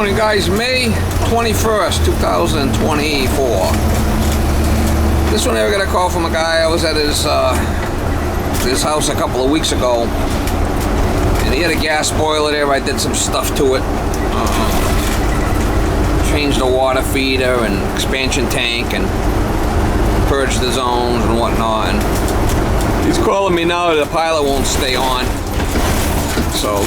Morning guys, May 21st, 2024. This one I got a call from a guy. I was at his house a couple of weeks ago, and he had a gas boiler there. I did some stuff to it, changed the water feeder and expansion tank and purged the zones and whatnot. And he's calling me now that the pilot won't stay on. So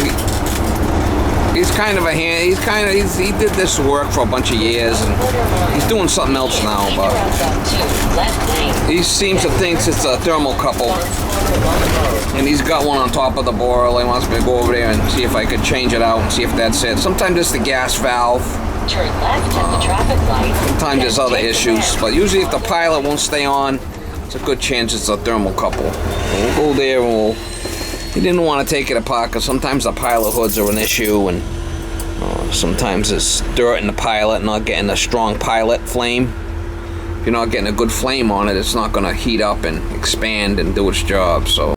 he's kind of a hand. He did this work for a bunch of years, and he's doing something else now. But he seems to think it's a thermocouple, and he's got one on top of the boiler. He wants me to go over there and see if I could change it out and see if that's it. Sometimes it's the gas valve. Turn left at the traffic light. Sometimes there's other issues, but usually if the pilot won't stay on, it's a good chance it's a thermocouple. So we'll go there and he didn't want to take it apart because sometimes the pilot hoods are an issue, and sometimes it's dirt in the pilot, not getting a strong pilot flame. If you're not getting a good flame on it, it's not going to heat up and expand and do its job. So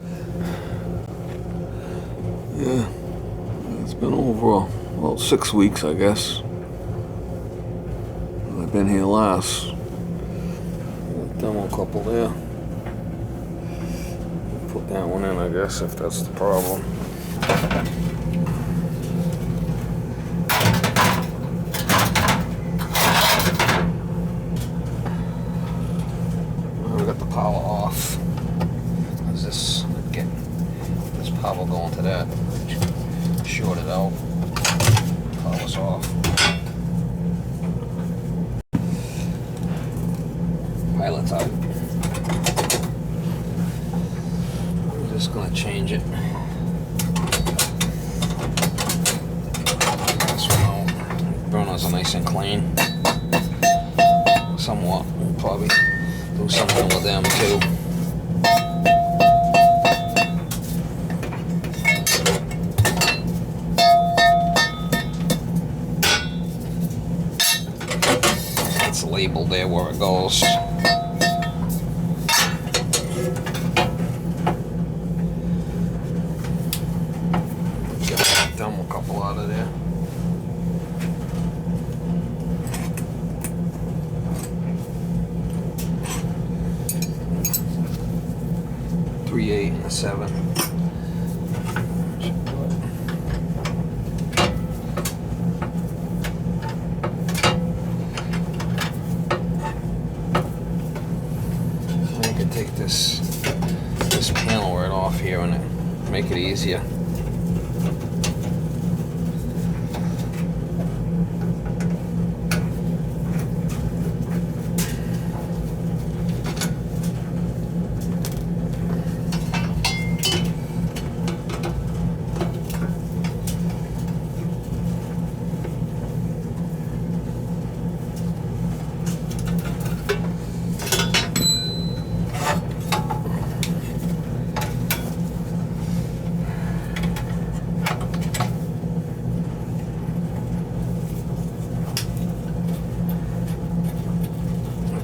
yeah, it's been over about 6 weeks, I guess. I've been here last. Thermocouple there. Put that one in, I guess, if that's the problem. We got the power off. Is this power going to that? Short it out. Power's off. Pilot's out. I'm just gonna change it. This one out. Burners are nice and clean. Somewhat. We'll probably do something with them too. It's labeled there where it goes. Thermocouple out of there. Three 8 and a 7. I could take this panel right off here and make it easier.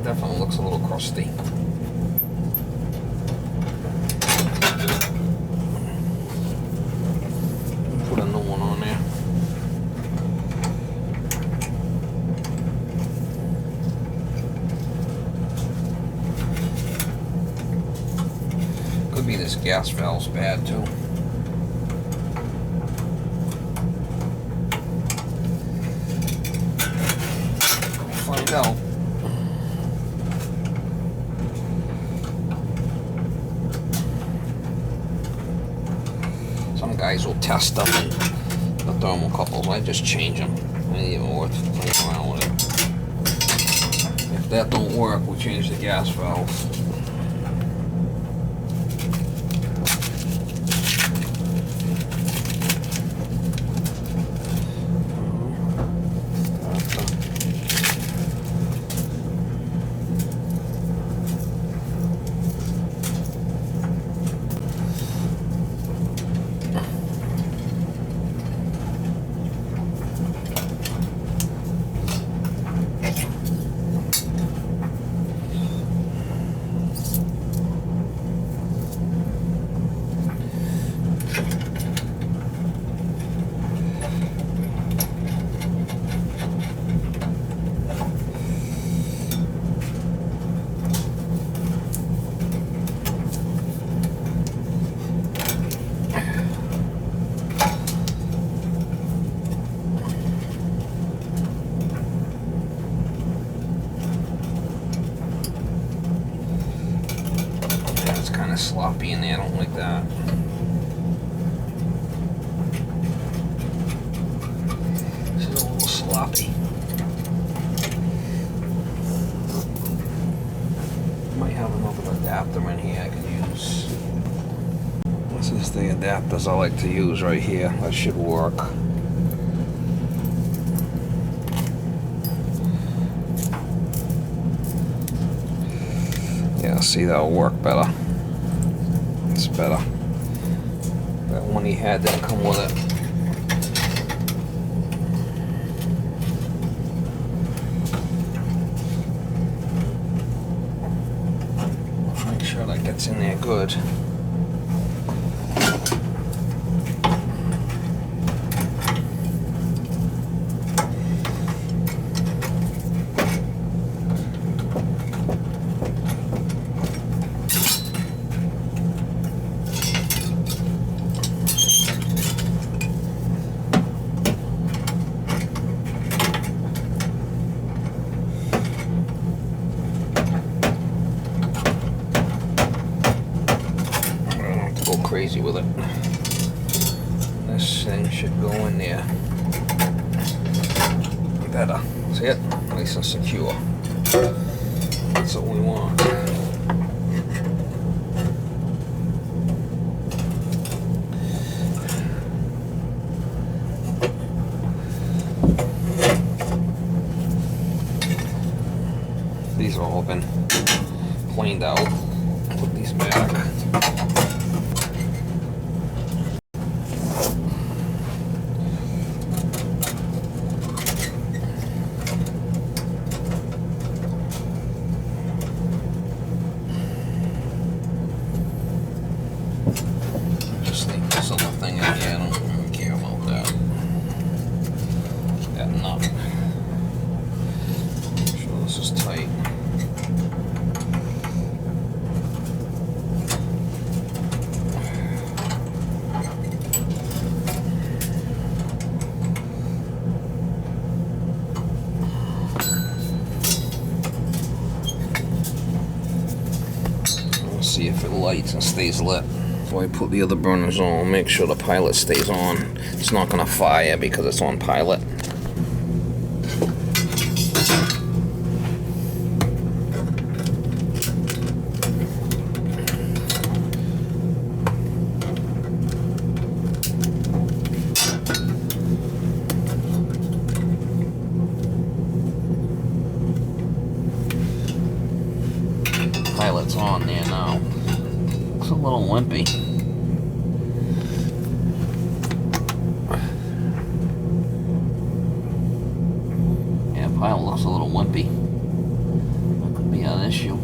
Definitely looks a little crusty. Put a new one on there. Could be this gas valve's bad too. We'll find out. Some guys will test them in the thermocouples. I just change them. I ain't even worth playing around with it. If that don't work, we'll change the gas valve. kind of sloppy in there. I don't like that. This is a little sloppy. Might have another adapter in here I could use. This is the adapters I like to use right here. That should work. Yeah, see, that'll work better. It's better. That one he had didn't come with it. Make sure that gets in there good. Crazy with it. This thing should go in there better. See it? Nice and secure. That's what we want. These have all been cleaned out. Put these back. See if it lights and stays lit. So I put the other burners on, make sure the pilot stays on. It's not gonna fire because it's on pilot. Pilot's on there now. Looks a little wimpy. Yeah, pilot looks a little wimpy. That could be an issue.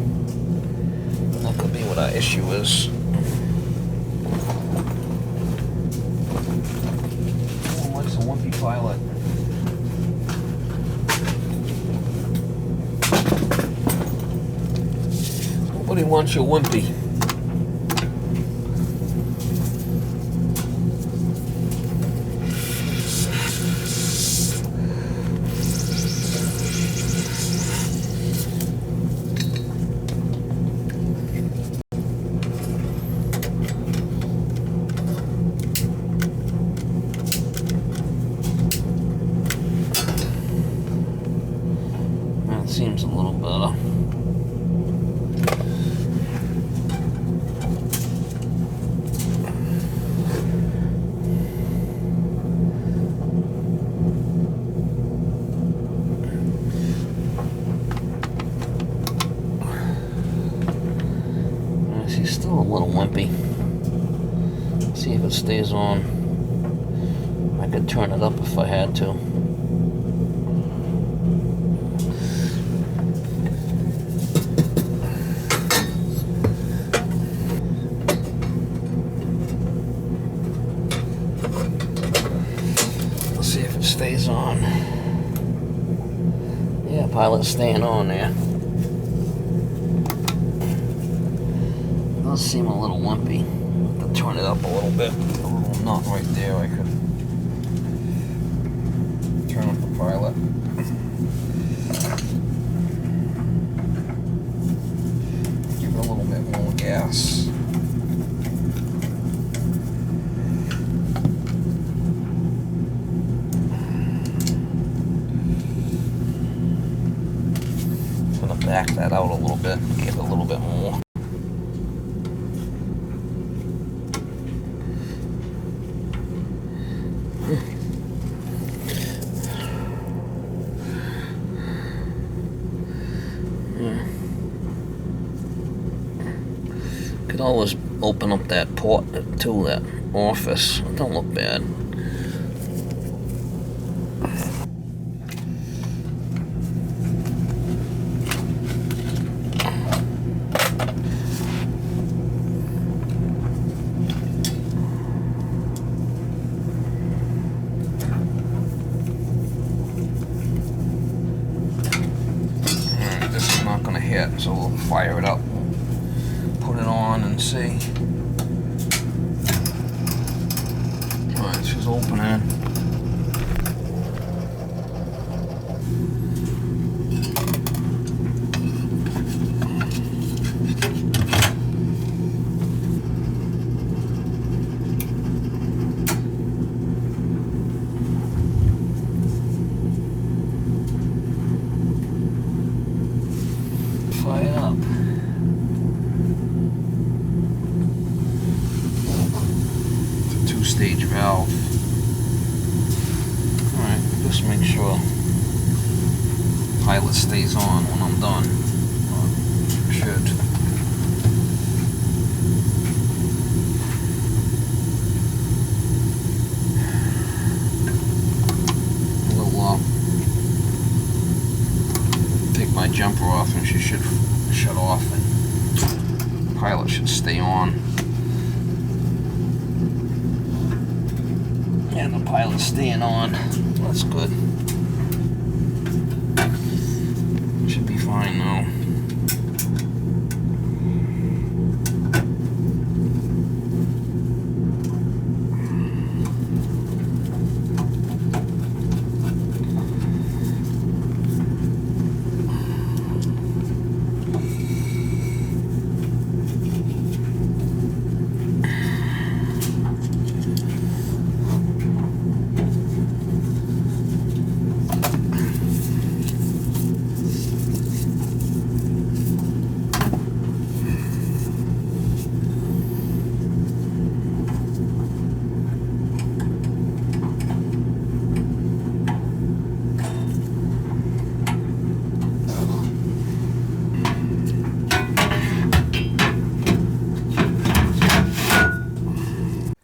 That could be what our issue is. Oh, likes a wimpy pilot. Nobody wants your wimpy. That seems a little better. He's still a little wimpy. See if it stays on. I could turn it up if I had to. Let's see if it stays on. Yeah, pilot's staying on there. Does seem a little wimpy. Have to turn it up a little bit. A little knot right there. I could turn up the pilot. Give it a little bit more gas. that out a little bit, give it a little bit more. Could always open up that port to that orifice. It don't look bad. Alright, this is not gonna hit, so we'll fire it up. Put it on and see. Alright, she's opening. Fire it up. Two-stage valve. Alright, just make sure pilot stays on when I'm done. It should. We'll take my jumper off and she should shut off and pilot should stay on. And the pilot's staying on. That's good. Should be fine now.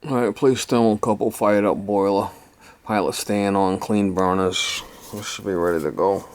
Alright, place thermocouple, fired up boiler. Pilot staying on, clean burners. This should be ready to go.